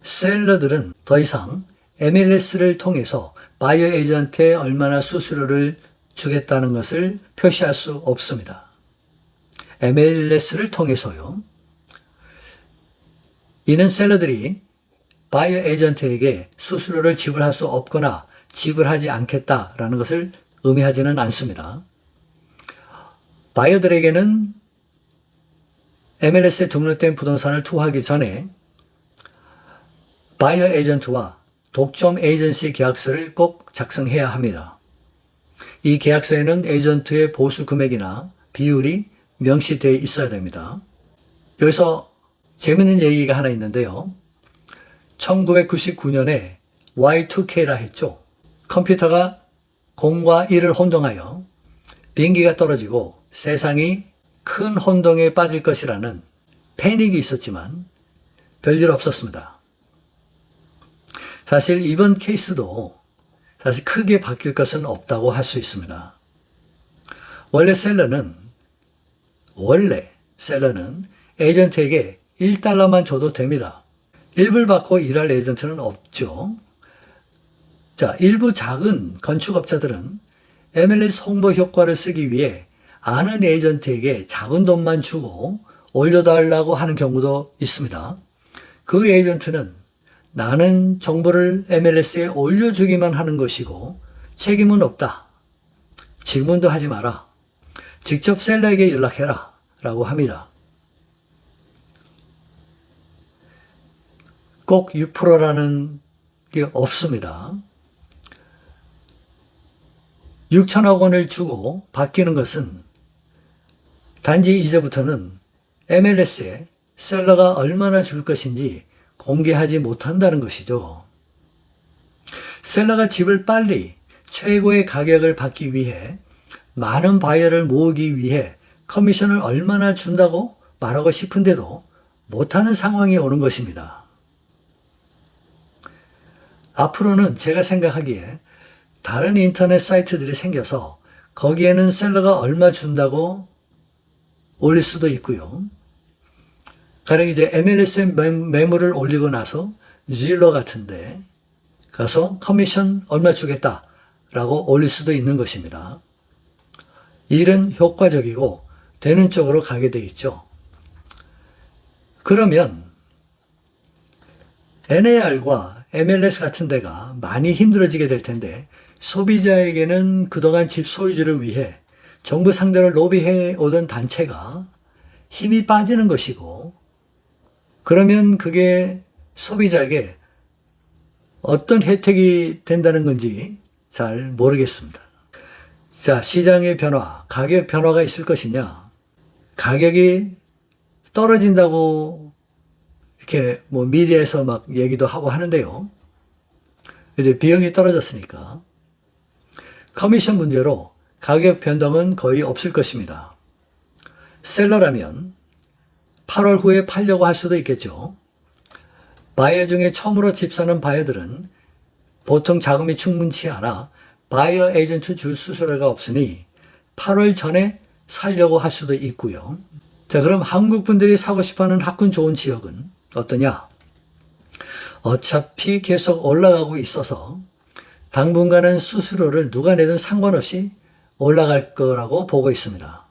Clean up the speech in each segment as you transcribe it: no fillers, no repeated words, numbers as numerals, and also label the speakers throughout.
Speaker 1: 셀러들은 더 이상 MLS를 통해서 바이어 에이전트에 얼마나 수수료를 주겠다는 것을 표시할 수 없습니다. MLS를 통해서요. 이는 셀러들이 바이어 에이전트에게 수수료를 지불할 수 없거나 지불하지 않겠다라는 것을 의미하지는 않습니다. 바이어들에게는 MLS에 등록된 부동산을 투호하기 전에 바이어 에이전트와 독점 에이전시 계약서를 꼭 작성해야 합니다. 이 계약서에는 에이전트의 보수 금액이나 비율이 명시되어 있어야 됩니다. 여기서 재밌는 얘기가 하나 있는데요. 1999년에 Y2K라 했죠. 컴퓨터가 0과 1을 혼동하여 비행기가 떨어지고 세상이 큰 혼동에 빠질 것이라는 패닉이 있었지만 별일 없었습니다. 사실 이번 케이스도 사실 크게 바뀔 것은 없다고 할 수 있습니다. 원래 셀러는 에이전트에게 1달러만 줘도 됩니다. 일불 받고 일할 에이전트는 없죠. 자, 일부 작은 건축업자들은 MLS 홍보 효과를 쓰기 위해 아는 에이전트에게 작은 돈만 주고 올려달라고 하는 경우도 있습니다. 그 에이전트는 나는 정보를 MLS에 올려주기만 하는 것이고 책임은 없다. 질문도 하지 마라. 직접 셀러에게 연락해라. 라고 합니다. 꼭 6%라는 게 없습니다. 6천억 원을 주고 바뀌는 것은 단지 이제부터는 MLS에 셀러가 얼마나 줄 것인지 공개하지 못한다는 것이죠. 셀러가 집을 빨리 최고의 가격을 받기 위해 많은 바이어를 모으기 위해 커미션을 얼마나 준다고 말하고 싶은데도 못하는 상황이 오는 것입니다. 앞으로는 제가 생각하기에 다른 인터넷 사이트들이 생겨서 거기에는 셀러가 얼마 준다고 올릴 수도 있고요. 가령 이제 MLS에 매물을 올리고 나서 질러 같은데 가서 커미션 얼마 주겠다라고 올릴 수도 있는 것입니다. 일은 효과적이고 되는 쪽으로 가게 돼 있죠. 그러면 NAR과 MLS 같은 데가 많이 힘들어지게 될 텐데 소비자에게는 그동안 집 소유주를 위해 정부 상대로 로비해 오던 단체가 힘이 빠지는 것이고 그러면 그게 소비자에게 어떤 혜택이 된다는 건지 잘 모르겠습니다. 자, 시장의 변화, 가격 변화가 있을 것이냐? 가격이 떨어진다고 이렇게 뭐 미디어에서 막 얘기도 하고 하는데요. 이제 비용이 떨어졌으니까 커미션 문제로 가격 변동은 거의 없을 것입니다. 셀러라면 8월 후에 팔려고 할 수도 있겠죠. 바이어 중에 처음으로 집 사는 바이어들은 보통 자금이 충분치 않아 바이어 에이전트 줄 수수료가 없으니 8월 전에 살려고 할 수도 있고요. 자, 그럼 한국 분들이 사고 싶어하는 학군 좋은 지역은 어떠냐? 어차피 계속 올라가고 있어서 당분간은 수수료를 누가 내든 상관없이 올라갈 거라고 보고 있습니다.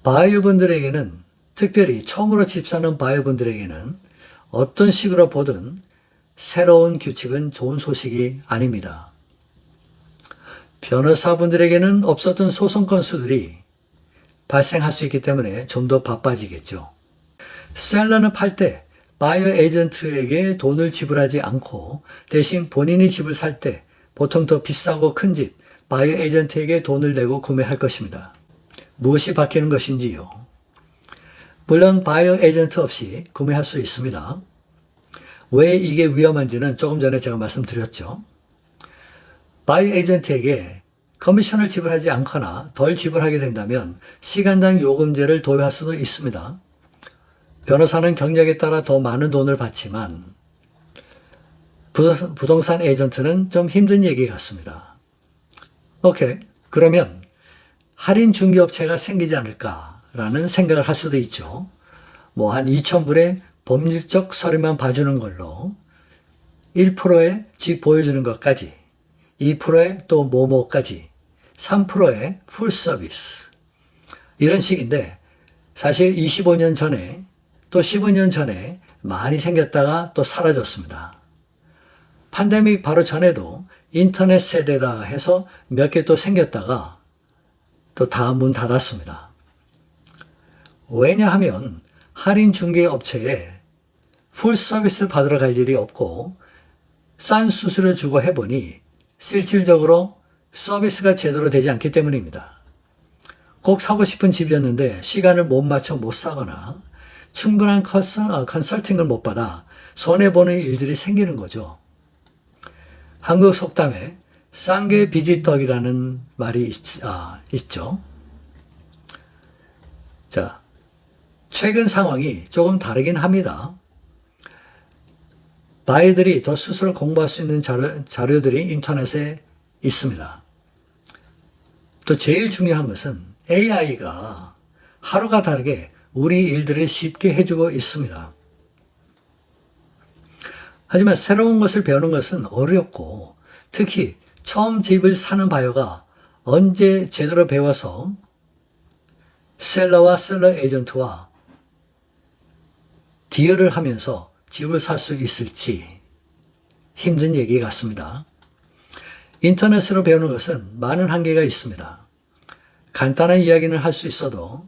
Speaker 1: 바이어분들에게는 특별히 처음으로 집 사는 바이어분들에게는 어떤 식으로 보든 새로운 규칙은 좋은 소식이 아닙니다. 변호사분들에게는 없었던 소송 건수들이 발생할 수 있기 때문에 좀 더 바빠지겠죠. 셀러는 팔 때 바이어 에이전트에게 돈을 지불하지 않고 대신 본인이 집을 살 때 보통 더 비싸고 큰 집, 바이어 에이전트에게 돈을 내고 구매할 것입니다. 무엇이 바뀌는 것인지요? 물론 바이어 에이전트 없이 구매할 수 있습니다. 왜 이게 위험한지는 조금 전에 제가 말씀드렸죠. 바이어 에이전트에게 커미션을 지불하지 않거나 덜 지불하게 된다면 시간당 요금제를 도입할 수도 있습니다. 변호사는 경력에 따라 더 많은 돈을 받지만 부동산 에이전트는 좀 힘든 얘기 같습니다. 오케이. 그러면 할인 중개업체가 생기지 않을까라는 생각을 할 수도 있죠. 뭐 한 2,000불에 법률적 서류만 봐주는 걸로 1%의 집 보여주는 것까지, 2%의 또 뭐뭐까지, 3%의 풀 서비스. 이런 식인데 사실 25년 전에 또 15년 전에 많이 생겼다가 또 사라졌습니다. 팬데믹 바로 전에도 인터넷 세대라 해서 몇 개 또 생겼다가 또 다 문 닫았습니다. 왜냐하면 할인 중개 업체에 풀 서비스를 받으러 갈 일이 없고 싼 수수료 주고 해보니 실질적으로 서비스가 제대로 되지 않기 때문입니다. 꼭 사고 싶은 집이었는데 시간을 못 맞춰 못 사거나 충분한 컨설팅을 못 받아 손해보는 일들이 생기는 거죠. 한국 속담에 싼 게 비지떡이라는 말이 있죠. 자, 최근 상황이 조금 다르긴 합니다. 바이들이 더 스스로 공부할 수 있는 자료들이 인터넷에 있습니다. 또 제일 중요한 것은 AI가 하루가 다르게 우리 일들을 쉽게 해주고 있습니다. 하지만 새로운 것을 배우는 것은 어렵고 특히 처음 집을 사는 바이어가 언제 제대로 배워서 셀러와 셀러 에이전트와 디얼을 하면서 집을 살 수 있을지 힘든 얘기 같습니다. 인터넷으로 배우는 것은 많은 한계가 있습니다. 간단한 이야기는 할 수 있어도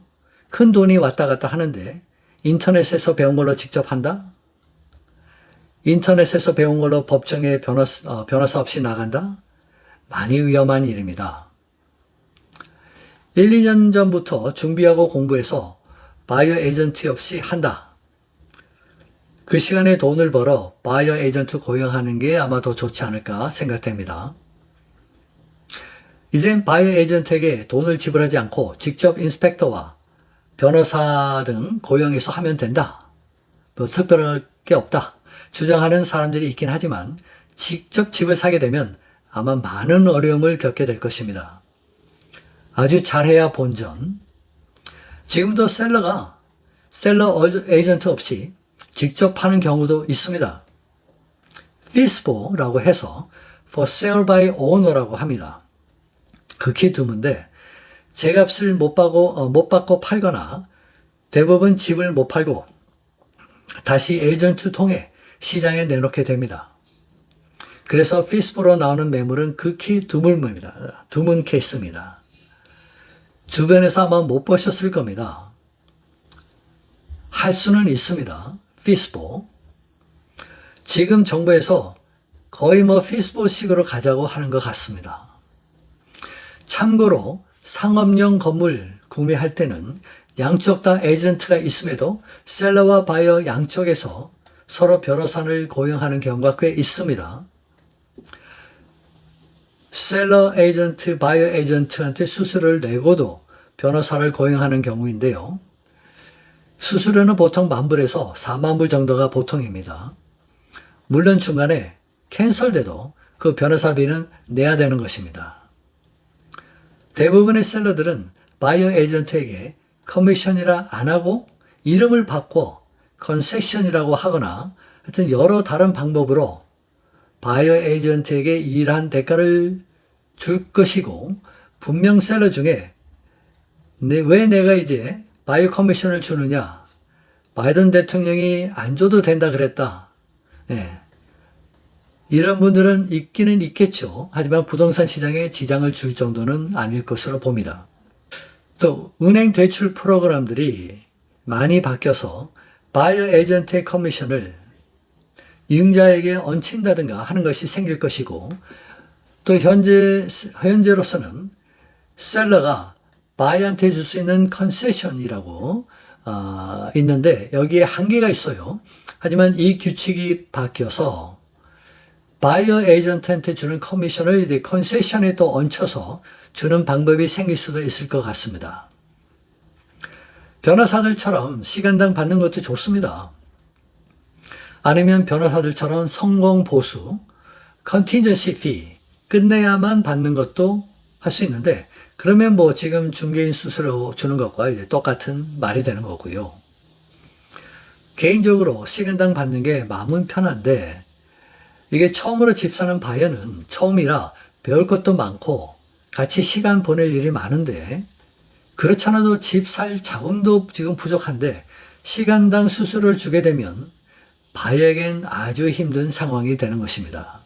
Speaker 1: 큰 돈이 왔다 갔다 하는데 인터넷에서 배운 걸로 직접 한다? 인터넷에서 배운 걸로 법정에 변호사 없이 나간다? 많이 위험한 일입니다. 1, 2년 전부터 준비하고 공부해서 바이어 에이전트 없이 한다. 그 시간에 돈을 벌어 바이어 에이전트 고용하는 게 아마 더 좋지 않을까 생각됩니다. 이젠 바이어 에이전트에게 돈을 지불하지 않고 직접 인스펙터와 변호사 등 고용해서 하면 된다. 뭐 특별할 게 없다. 주장하는 사람들이 있긴 하지만 직접 집을 사게 되면 아마 많은 어려움을 겪게 될 것입니다. 아주 잘해야 본전. 지금도 셀러 에이전트 없이 직접 파는 경우도 있습니다. FISBO라고 해서 For Sale by Owner라고 합니다. 극히 드문데 제값을 못 받고 팔거나 대부분 집을 못 팔고 다시 에이전트 통해 시장에 내놓게 됩니다. 그래서 FISBO로 나오는 매물은 극히 드물입니다. 드문 케이스입니다. 주변에서 아마 못 보셨을 겁니다. 할 수는 있습니다. FISBO. 지금 정부에서 거의 FISBO식으로 가자고 하는 것 같습니다. 참고로 상업용 건물 구매할 때는 양쪽 다 에이전트가 있음에도 셀러와 바이어 양쪽에서 서로 변호사를 고용하는 경우가 꽤 있습니다. 셀러 에이전트, 바이어 에이전트한테 수수료를 내고도 변호사를 고용하는 경우인데요. 수수료는 보통 10,000불에서 40,000불 정도가 보통입니다. 물론 중간에 캔슬돼도 그 변호사비는 내야 되는 것입니다. 대부분의 셀러들은 바이어 에이전트에게 커미션이라 안 하고 이름을 바꿔 컨세션이라고 하거나 하여튼 여러 다른 방법으로 바이어 에이전트에게 일한 대가를 줄 것이고 분명 셀러 중에 왜 내가 이제 바이어 커미션을 주느냐? 바이든 대통령이 안 줘도 된다 그랬다. 네. 이런 분들은 있기는 있겠죠. 하지만 부동산 시장에 지장을 줄 정도는 아닐 것으로 봅니다. 또 은행 대출 프로그램들이 많이 바뀌어서 바이어 에이전트의 커미션을 이용자에게 얹힌다든가 하는 것이 생길 것이고 또 현재로서는 셀러가 바이어한테 줄 수 있는 컨세션이라고 있는데 여기에 한계가 있어요. 하지만 이 규칙이 바뀌어서 바이어 에이전트한테 주는 커미션을 이제 컨세션에 또 얹혀서 주는 방법이 생길 수도 있을 것 같습니다. 변호사들처럼 시간당 받는 것도 좋습니다. 아니면 변호사들처럼 성공 보수, 컨틴전시 피, 끝내야만 받는 것도 할 수 있는데 그러면 지금 중개인 수수료 주는 것과 이제 똑같은 말이 되는 거고요. 개인적으로 시간당 받는 게 마음은 편한데 이게 처음으로 집 사는 바이어는 처음이라 배울 것도 많고 같이 시간 보낼 일이 많은데 그렇지 않아도 집 살 자금도 지금 부족한데 시간당 수수료를 주게 되면 바이어에겐 아주 힘든 상황이 되는 것입니다.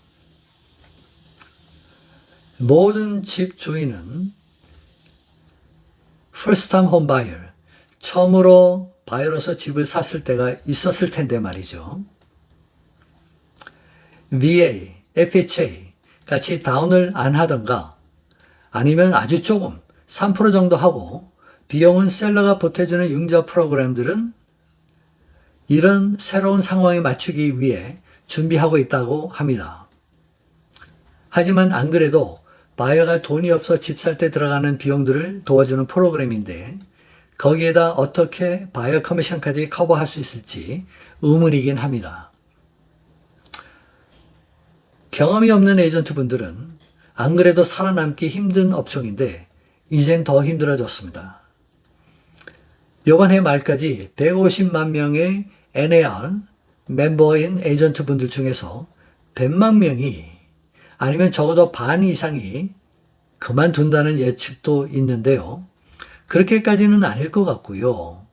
Speaker 1: 모든 집 주인은 first time home buyer, 처음으로 바이어로서 집을 샀을 때가 있었을 텐데 말이죠. VA, FHA 같이 다운을 안 하던가 아니면 아주 조금 3% 정도 하고 비용은 셀러가 보태주는 융자 프로그램들은 이런 새로운 상황에 맞추기 위해 준비하고 있다고 합니다. 하지만 안 그래도 바이어가 돈이 없어 집 살 때 들어가는 비용들을 도와주는 프로그램인데 거기에다 어떻게 바이어 커미션까지 커버할 수 있을지 의문이긴 합니다. 경험이 없는 에이전트 분들은 안 그래도 살아남기 힘든 업종인데 이젠 더 힘들어졌습니다. 이번 해 말까지 150만 명의 NAR 멤버인 에이전트 분들 중에서 100만 명이 아니면 적어도 반 이상이 그만둔다는 예측도 있는데요. 그렇게까지는 아닐 것 같고요.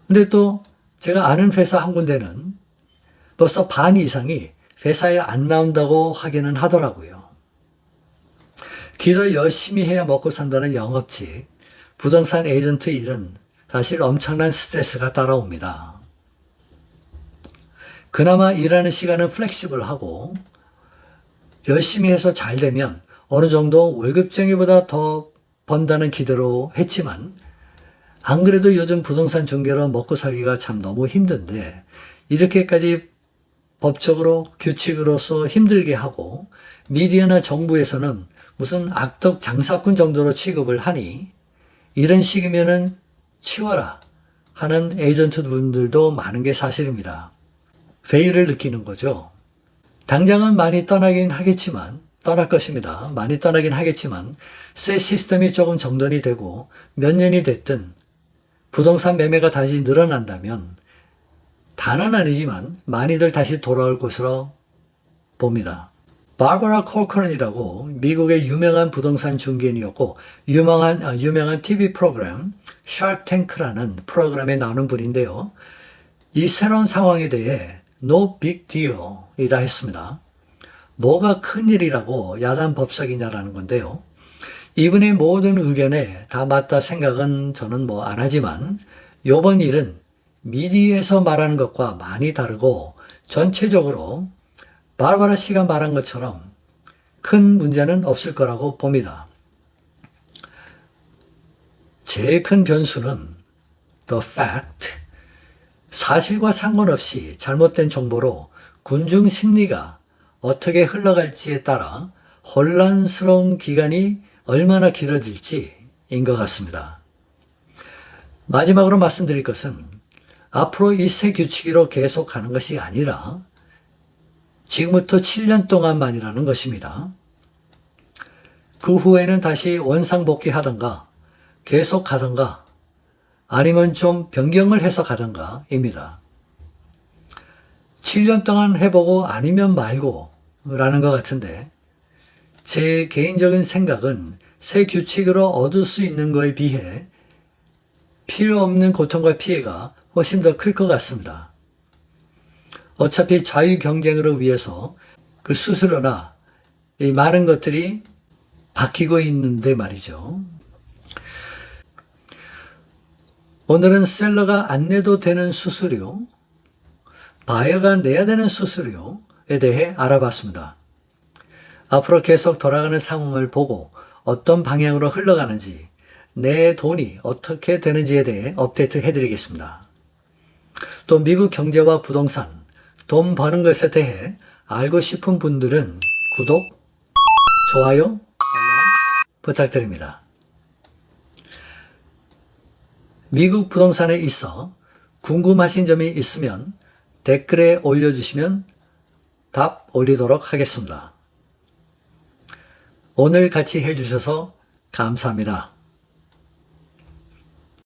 Speaker 1: 근데 또 제가 아는 회사 한 군데는 벌써 반 이상이 회사에 안 나온다고 하기는 하더라고요. 기도 열심히 해야 먹고 산다는 영업직, 부동산 에이전트 일은 사실 엄청난 스트레스가 따라옵니다. 그나마 일하는 시간은 플렉시블하고 열심히 해서 잘 되면 어느 정도 월급쟁이보다 더 번다는 기대로 했지만 안 그래도 요즘 부동산 중개로 먹고 살기가 참 너무 힘든데 이렇게까지 법적으로 규칙으로서 힘들게 하고 미디어나 정부에서는 무슨 악덕 장사꾼 정도로 취급을 하니 이런 식이면은 치워라 하는 에이전트 분들도 많은 게 사실입니다. 회의를 느끼는 거죠. 당장은 많이 떠나긴 하겠지만 떠날 것입니다. 많이 떠나긴 하겠지만 새 시스템이 조금 정돈이 되고 몇 년이 됐든 부동산 매매가 다시 늘어난다면 다는 아니지만 많이들 다시 돌아올 것으로 봅니다. 바버라 콜커런이라고 미국의 유명한 부동산 중개인이었고 유명한 TV 프로그램 샤크 탱크라는 프로그램에 나오는 분인데요. 이 새로운 상황에 대해 No big deal이라 했습니다. 뭐가 큰일이라고 야단 법석이냐라는 건데요. 이분의 모든 의견에 다 맞다 생각은 저는 안 하지만 이번 일은 미디어에서 말하는 것과 많이 다르고 전체적으로 바르바라 씨가 말한 것처럼 큰 문제는 없을 거라고 봅니다. 제일 큰 변수는 the fact, 사실과 상관없이 잘못된 정보로 군중 심리가 어떻게 흘러갈지에 따라 혼란스러운 기간이 얼마나 길어질지인 것 같습니다. 마지막으로 말씀드릴 것은 앞으로 이 새 규칙으로 계속 가는 것이 아니라 지금부터 7년 동안만이라는 것입니다. 그 후에는 다시 원상복귀하던가 계속 가던가 아니면 좀 변경을 해서 가던가입니다. 7년 동안 해보고 아니면 말고 라는 것 같은데 제 개인적인 생각은 새 규칙으로 얻을 수 있는 것에 비해 필요 없는 고통과 피해가 훨씬 더 클 것 같습니다. 어차피 자유 경쟁으로 위해서 그 수수료나 이 많은 것들이 바뀌고 있는데 말이죠. 오늘은 셀러가 안 내도 되는 수수료, 바이어가 내야 되는 수수료에 대해 알아봤습니다. 앞으로 계속 돌아가는 상황을 보고 어떤 방향으로 흘러가는지, 내 돈이 어떻게 되는지에 대해 업데이트 해드리겠습니다. 또 미국 경제와 부동산, 돈 버는 것에 대해 알고 싶은 분들은 구독, 좋아요, 알람 부탁드립니다. 미국 부동산에 있어 궁금하신 점이 있으면 댓글에 올려주시면 답 올리도록 하겠습니다. 오늘 같이 해주셔서 감사합니다.